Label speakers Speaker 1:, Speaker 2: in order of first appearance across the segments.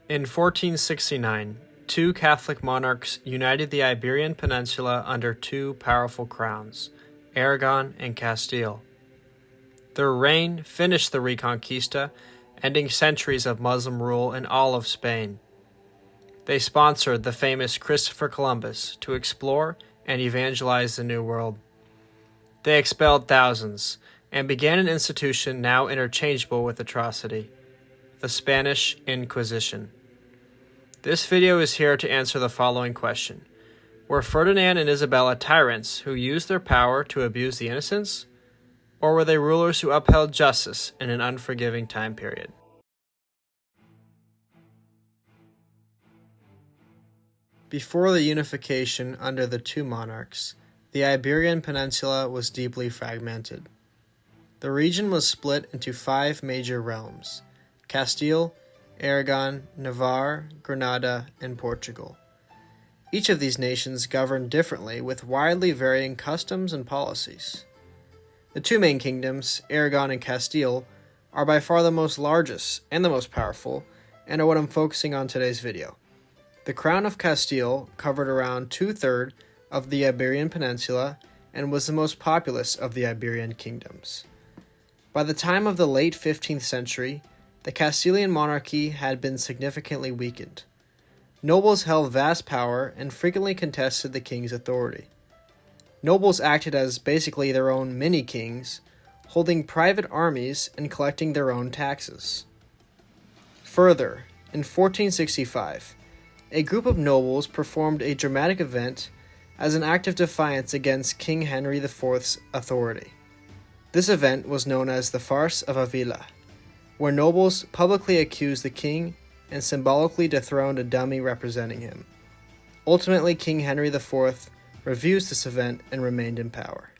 Speaker 1: In 1469, two Catholic monarchs united the Iberian Peninsula under two powerful crowns, Aragon and Castile. Their reign finished the Reconquista, ending centuries of Muslim rule in all of Spain. They sponsored the famous Christopher Columbus to explore and evangelize the New World. They expelled thousands and began an institution now interchangeable with atrocity, the Spanish Inquisition. This video is here to answer the following question. Were Ferdinand and Isabella tyrants who used their power to abuse the innocents? Or were they rulers who upheld justice in an unforgiving time period? Before the unification under the two monarchs, the Iberian Peninsula was deeply fragmented. The region was split into 5 major realms: Castile, Aragon, Navarre, Granada, and Portugal. Each of these nations governed differently with widely varying customs and policies. The two main kingdoms, Aragon and Castile, are by far the most largest and the most powerful, and are what I'm focusing on today's video. The Crown of Castile covered around 2/3 of the Iberian Peninsula and was the most populous of the Iberian kingdoms. By the time of the late 15th century, the Castilian monarchy had been significantly weakened. Nobles held vast power and frequently contested the king's authority. Nobles acted as basically their own mini-kings, holding private armies and collecting their own taxes. Further, in 1465, a group of nobles performed a dramatic event as an act of defiance against King Henry IV's authority. This event was known as the Farce of Avila, where nobles publicly accused the king and symbolically dethroned a dummy representing him. Ultimately, King Henry IV refused this event and remained in power.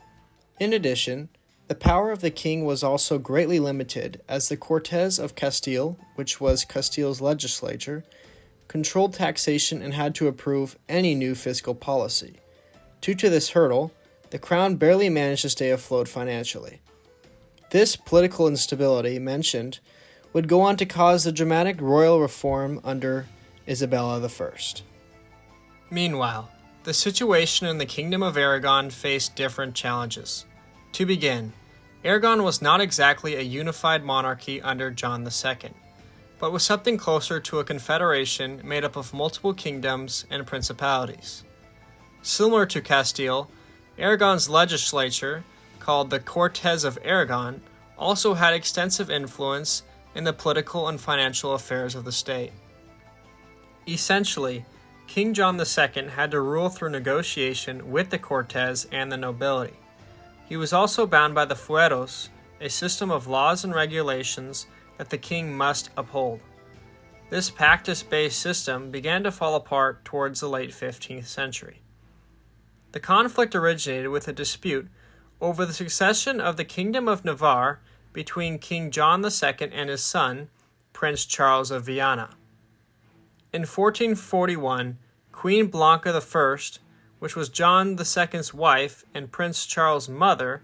Speaker 1: In addition, the power of the king was also greatly limited as the Cortes of Castile, which was Castile's legislature, controlled taxation and had to approve any new fiscal policy. Due to this hurdle, the crown barely managed to stay afloat financially. This political instability mentioned would go on to cause the dramatic royal reform under Isabella I. Meanwhile, the situation in the Kingdom of Aragon faced different challenges. To begin, Aragon was not exactly a unified monarchy under John II, but was something closer to a confederation made up of multiple kingdoms and principalities. Similar to Castile, Aragon's legislature, called the Cortes of Aragon, also had extensive influence in the political and financial affairs of the state. Essentially, King John II had to rule through negotiation with the Cortes and the nobility. He was also bound by the fueros, a system of laws and regulations that the king must uphold. This pactus-based system began to fall apart towards the late 15th century. The conflict originated with a dispute over the succession of the Kingdom of Navarre between King John II and his son, Prince Charles of Viana. In 1441, Queen Blanca I, which was John II's wife and Prince Charles' mother,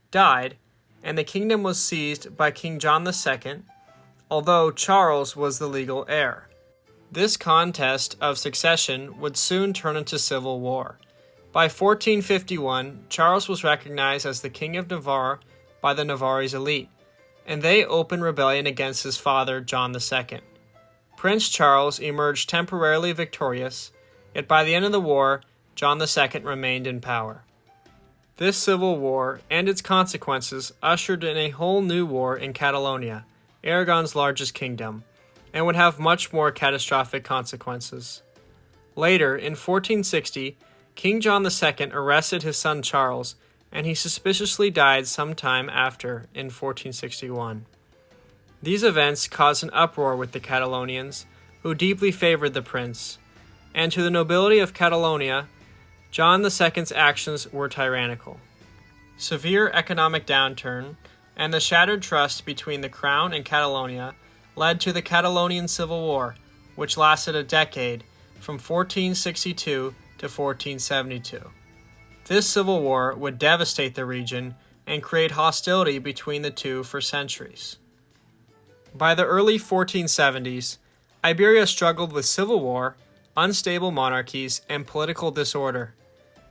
Speaker 1: died, and the kingdom was seized by King John II, although Charles was the legal heir. This contest of succession would soon turn into civil war. By 1451, Charles was recognized as the King of Navarre by the Navarrese elite, and they opened rebellion against his father, John II. Prince Charles emerged temporarily victorious, yet by the end of the war, John II remained in power. This civil war and its consequences ushered in a whole new war in Catalonia, Aragon's largest kingdom, and would have much more catastrophic consequences. Later, in 1460, King John II arrested his son Charles, and he suspiciously died sometime after, in 1461. These events caused an uproar with the Catalonians, who deeply favored the prince, and to the nobility of Catalonia, John II's actions were tyrannical. Severe economic downturn and the shattered trust between the crown and Catalonia led to the Catalonian Civil War, which lasted a decade, from 1462 to 1472. This civil war would devastate the region and create hostility between the two for centuries. By the early 1470s, Iberia struggled with civil war, unstable monarchies, and political disorder.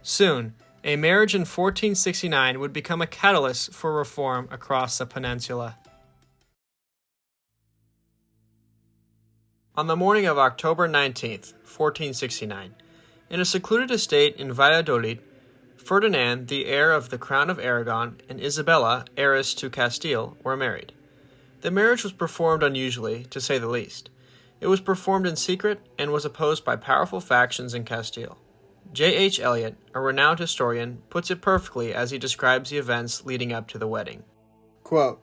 Speaker 1: Soon, a marriage in 1469 would become a catalyst for reform across the peninsula. On the morning of October 19th, 1469, in a secluded estate in Valladolid, Ferdinand, the heir of the crown of Aragon, and Isabella, heiress to Castile, were married. The marriage was performed unusually, to say the least. It was performed in secret and was opposed by powerful factions in Castile. J.H. Eliot, a renowned historian, puts it perfectly as he describes the events leading up to the wedding. Quote,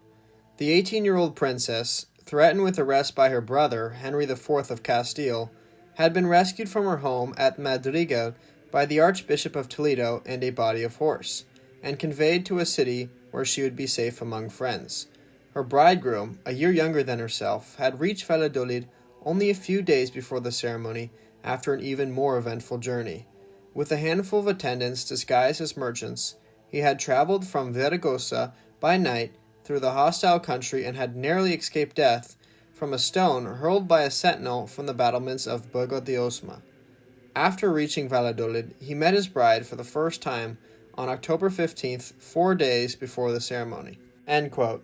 Speaker 1: "The 18-year-old princess, threatened with arrest by her brother, Henry IV of Castile, had been rescued from her home at Madrigal by the Archbishop of Toledo and a body of horse, and conveyed to a city where she would be safe among friends. Her bridegroom, a year younger than herself, had reached Valladolid only a few days before the ceremony after an even more eventful journey. With a handful of attendants disguised as merchants, he had traveled from Zaragoza by night through the hostile country and had narrowly escaped death from a stone hurled by a sentinel from the battlements of Burgo de Osma. After reaching Valladolid, he met his bride for the first time on October 15th, 4 days before the ceremony." End quote.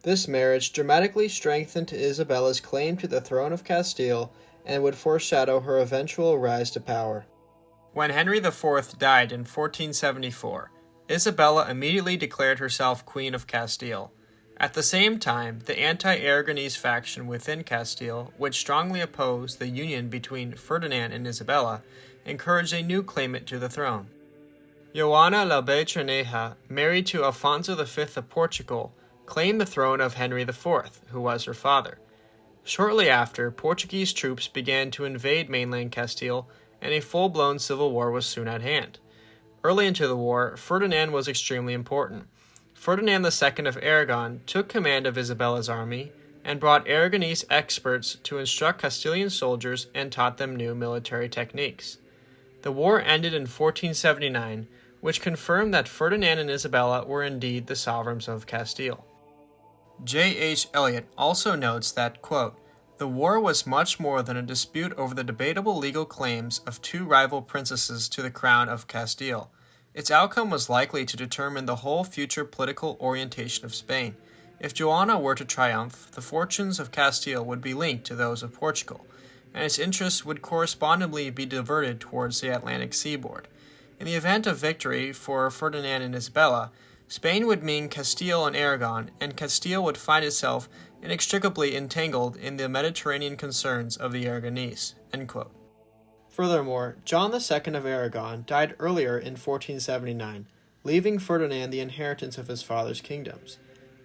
Speaker 1: This marriage dramatically strengthened Isabella's claim to the throne of Castile and would foreshadow her eventual rise to power. When Henry IV died in 1474, Isabella immediately declared herself Queen of Castile. At the same time, the anti-Aragonese faction within Castile, which strongly opposed the union between Ferdinand and Isabella, encouraged a new claimant to the throne. Joana la Beltraneja, married to Alfonso V of Portugal, claimed the throne of Henry IV, who was her father. Shortly after, Portuguese troops began to invade mainland Castile, and a full-blown civil war was soon at hand. Early into the war, Ferdinand was extremely important. Ferdinand II of Aragon took command of Isabella's army and brought Aragonese experts to instruct Castilian soldiers and taught them new military techniques. The war ended in 1479, which confirmed that Ferdinand and Isabella were indeed the sovereigns of Castile. J.H. Eliot also notes that, quote, "The war was much more than a dispute over the debatable legal claims of two rival princesses to the crown of Castile. Its outcome was likely to determine the whole future political orientation of Spain. If Joanna were to triumph, the fortunes of Castile would be linked to those of Portugal, and its interests would correspondingly be diverted towards the Atlantic seaboard. In the event of victory for Ferdinand and Isabella, Spain would mean Castile and Aragon, and Castile would find itself inextricably entangled in the Mediterranean concerns of the Aragonese." End quote. Furthermore, John II of Aragon died earlier in 1479, leaving Ferdinand the inheritance of his father's kingdoms.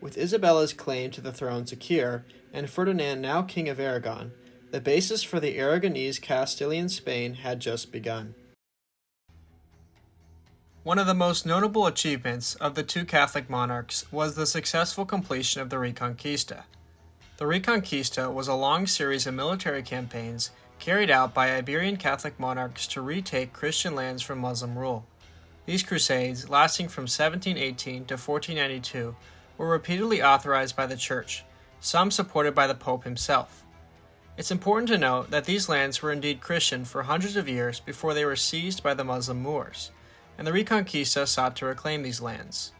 Speaker 1: With Isabella's claim to the throne secure, and Ferdinand now King of Aragon, the basis for the Aragonese Castilian Spain had just begun. One of the most notable achievements of the two Catholic monarchs was the successful completion of the Reconquista. The Reconquista was a long series of military campaigns carried out by Iberian Catholic monarchs to retake Christian lands from Muslim rule. These crusades, lasting from 1718 to 1492, were repeatedly authorized by the Church, some supported by the Pope himself. It's important to note that these lands were indeed Christian for hundreds of years before they were seized by the Muslim Moors, and the Reconquista sought to reclaim these lands.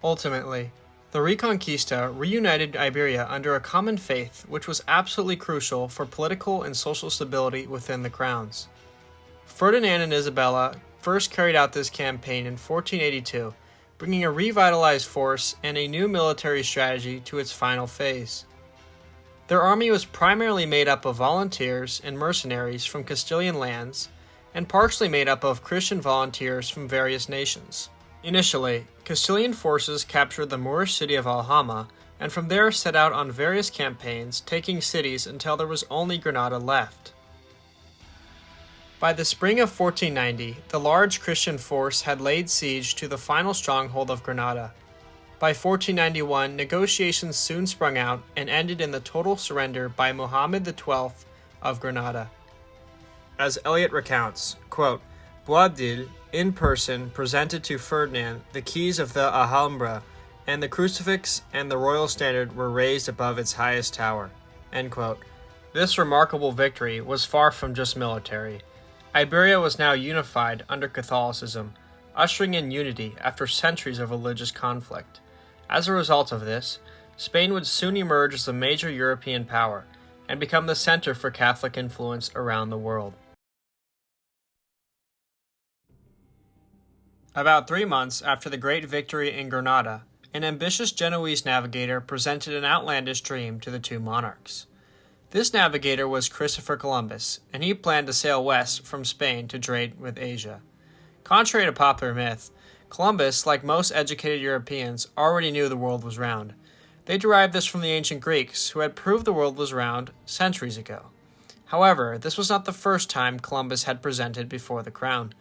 Speaker 1: Ultimately, the Reconquista reunited Iberia under a common faith which was absolutely crucial for political and social stability within the crowns. Ferdinand and Isabella first carried out this campaign in 1482, bringing a revitalized force and a new military strategy to its final phase. Their army was primarily made up of volunteers and mercenaries from Castilian lands, and partially made up of Christian volunteers from various nations. Initially, Castilian forces captured the Moorish city of Alhama, and from there set out on various campaigns, taking cities until there was only Granada left. By the spring of 1490, the large Christian force had laid siege to the final stronghold of Granada. By 1491, negotiations soon sprung out and ended in the total surrender by Muhammad XII of Granada. As Eliot recounts, quote, "Boabdil, in person, presented to Ferdinand the keys of the Alhambra, and the crucifix and the royal standard were raised above its highest tower." End quote. This remarkable victory was far from just military. Iberia was now unified under Catholicism, ushering in unity after centuries of religious conflict. As a result of this, Spain would soon emerge as a major European power and become the center for Catholic influence around the world. About 3 months after the great victory in Granada, an ambitious Genoese navigator presented an outlandish dream to the two monarchs. This navigator was Christopher Columbus, and he planned to sail west from Spain to trade with Asia. Contrary to popular myth, Columbus, like most educated Europeans, already knew the world was round. They derived this from the ancient Greeks, who had proved the world was round centuries ago. However, this was not the first time Columbus had presented before the crown.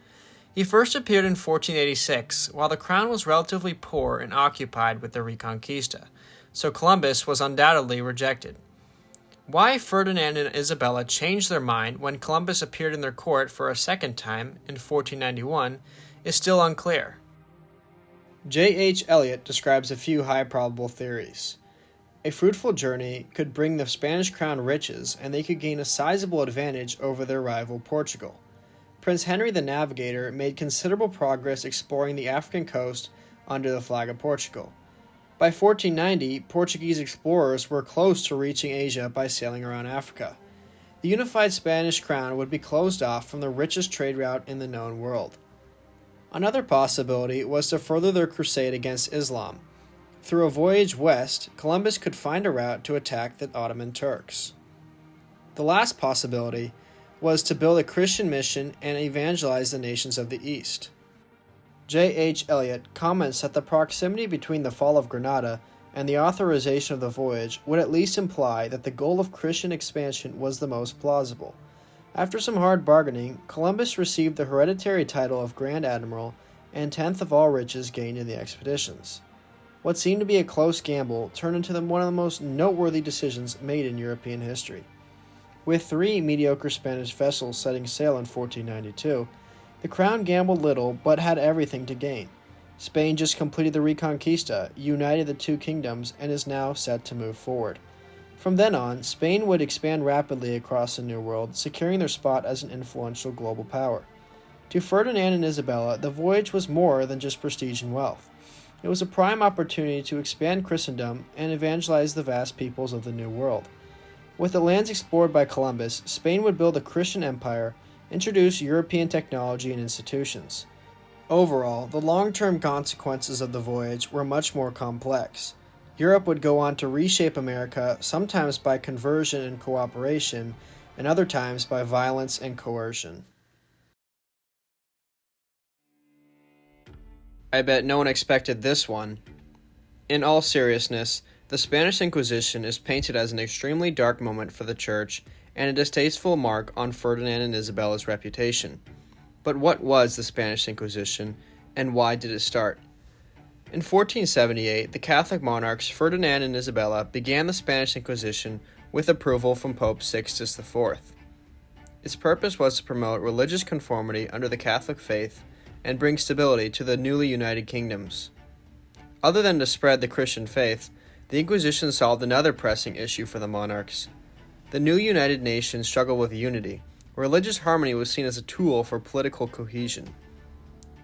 Speaker 1: He first appeared in 1486, while the crown was relatively poor and occupied with the Reconquista, so Columbus was undoubtedly rejected. Why Ferdinand and Isabella changed their mind when Columbus appeared in their court for a second time in 1491 is still unclear. J.H. Eliot describes a few high probable theories. A fruitful journey could bring the Spanish crown riches, and they could gain a sizable advantage over their rival Portugal. Prince Henry the Navigator made considerable progress exploring the African coast under the flag of Portugal. By 1490, Portuguese explorers were close to reaching Asia by sailing around Africa. The unified Spanish crown would be closed off from the richest trade route in the known world. Another possibility was to further their crusade against Islam. Through a voyage west, Columbus could find a route to attack the Ottoman Turks. The last possibility was to build a Christian mission and evangelize the nations of the East. J.H. Eliot comments that the proximity between the fall of Granada and the authorization of the voyage would at least imply that the goal of Christian expansion was the most plausible. After some hard bargaining, Columbus received the hereditary title of Grand Admiral and tenth of all riches gained in the expeditions. What seemed to be a close gamble turned into one of the most noteworthy decisions made in European history. With 3 mediocre Spanish vessels setting sail in 1492, the crown gambled little but had everything to gain. Spain just completed the Reconquista, united the two kingdoms, and is now set to move forward. From then on, Spain would expand rapidly across the New World, securing their spot as an influential global power. To Ferdinand and Isabella, the voyage was more than just prestige and wealth. It was a prime opportunity to expand Christendom and evangelize the vast peoples of the New World. With the lands explored by Columbus, Spain would build a Christian empire, introduce European technology and institutions. Overall, the long-term consequences of the voyage were much more complex. Europe would go on to reshape America, sometimes by conversion and cooperation, and other times by violence and coercion. I bet no one expected this one. In all seriousness, the Spanish Inquisition is painted as an extremely dark moment for the Church and a distasteful mark on Ferdinand and Isabella's reputation. But what was the Spanish Inquisition, and why did it start? In 1478, the Catholic monarchs Ferdinand and Isabella began the Spanish Inquisition with approval from Pope Sixtus IV. Its purpose was to promote religious conformity under the Catholic faith and bring stability to the newly united kingdoms. Other than to spread the Christian faith, the Inquisition solved another pressing issue for the monarchs. The new united nation struggled with unity. Religious harmony was seen as a tool for political cohesion.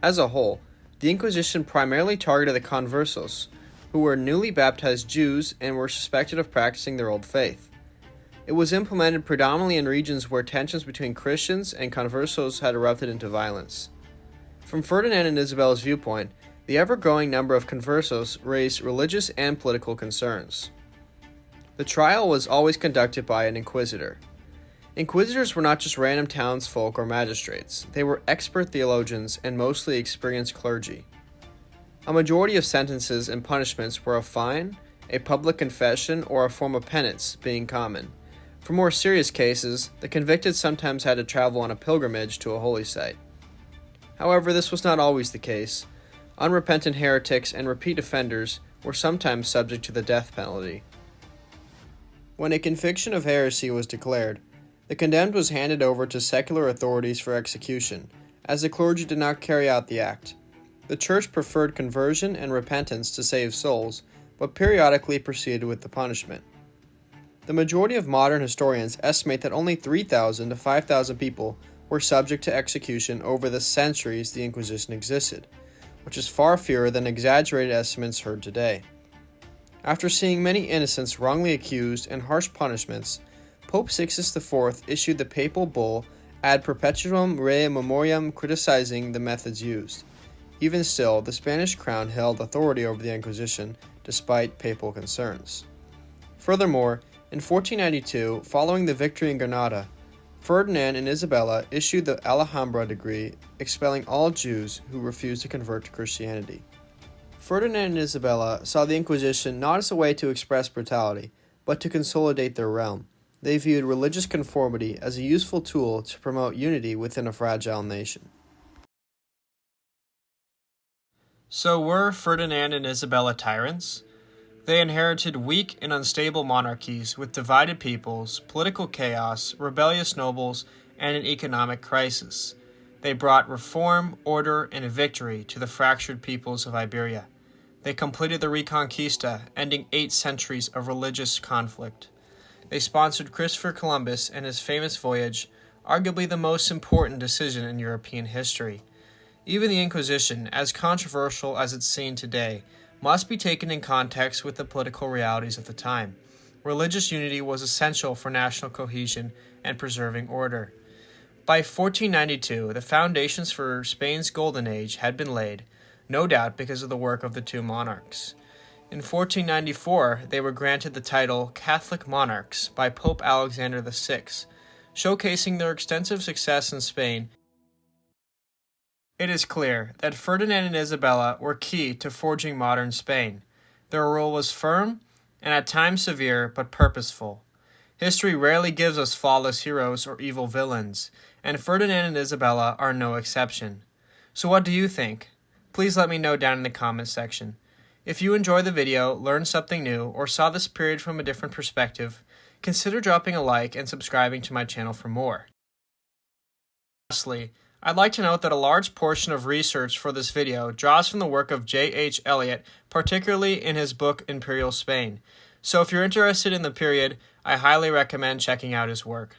Speaker 1: As a whole, the Inquisition primarily targeted the conversos, who were newly baptized Jews and were suspected of practicing their old faith. It was implemented predominantly in regions where tensions between Christians and conversos had erupted into violence. From Ferdinand and Isabella's viewpoint, the ever-growing number of conversos raised religious and political concerns. The trial was always conducted by an inquisitor. Inquisitors were not just random townsfolk or magistrates. They were expert theologians and mostly experienced clergy. A majority of sentences and punishments were a fine, a public confession, or a form of penance being common. For more serious cases, the convicted sometimes had to travel on a pilgrimage to a holy site. However, this was not always the case. Unrepentant heretics and repeat offenders were sometimes subject to the death penalty. When a conviction of heresy was declared, the condemned was handed over to secular authorities for execution, as the clergy did not carry out the act. The Church preferred conversion and repentance to save souls, but periodically proceeded with the punishment. The majority of modern historians estimate that only 3,000 to 5,000 people were subject to execution over the centuries the Inquisition existed, which is far fewer than exaggerated estimates heard today. After seeing many innocents wrongly accused and harsh punishments, Pope Sixtus IV issued the papal bull Ad Perpetuum Rei Memoriam criticizing the methods used. Even still, the Spanish crown held authority over the Inquisition, despite papal concerns. Furthermore, in 1492, following the victory in Granada, Ferdinand and Isabella issued the Alhambra decree expelling all Jews who refused to convert to Christianity. Ferdinand and Isabella saw the Inquisition not as a way to express brutality, but to consolidate their realm. They viewed religious conformity as a useful tool to promote unity within a fragile nation. So were Ferdinand and Isabella tyrants? They inherited weak and unstable monarchies with divided peoples, political chaos, rebellious nobles, and an economic crisis. They brought reform, order, and victory to the fractured peoples of Iberia. They completed the Reconquista, ending 8 centuries of religious conflict. They sponsored Christopher Columbus and his famous voyage, arguably the most important decision in European history. Even the Inquisition, as controversial as it's seen today, must be taken in context with the political realities of the time. Religious unity was essential for national cohesion and preserving order. By 1492, the foundations for Spain's Golden Age had been laid, no doubt because of the work of the two monarchs. In 1494, they were granted the title Catholic Monarchs by Pope Alexander VI, showcasing their extensive success in Spain. It is clear that Ferdinand and Isabella were key to forging modern Spain. Their rule was firm and at times severe but purposeful. History rarely gives us flawless heroes or evil villains, and Ferdinand and Isabella are no exception. So what do you think? Please let me know down in the comments section. If you enjoyed the video, learned something new, or saw this period from a different perspective, consider dropping a like and subscribing to my channel for more. Lastly, I'd like to note that a large portion of research for this video draws from the work of J.H. Eliot, particularly in his book Imperial Spain. So if you're interested in the period, I highly recommend checking out his work.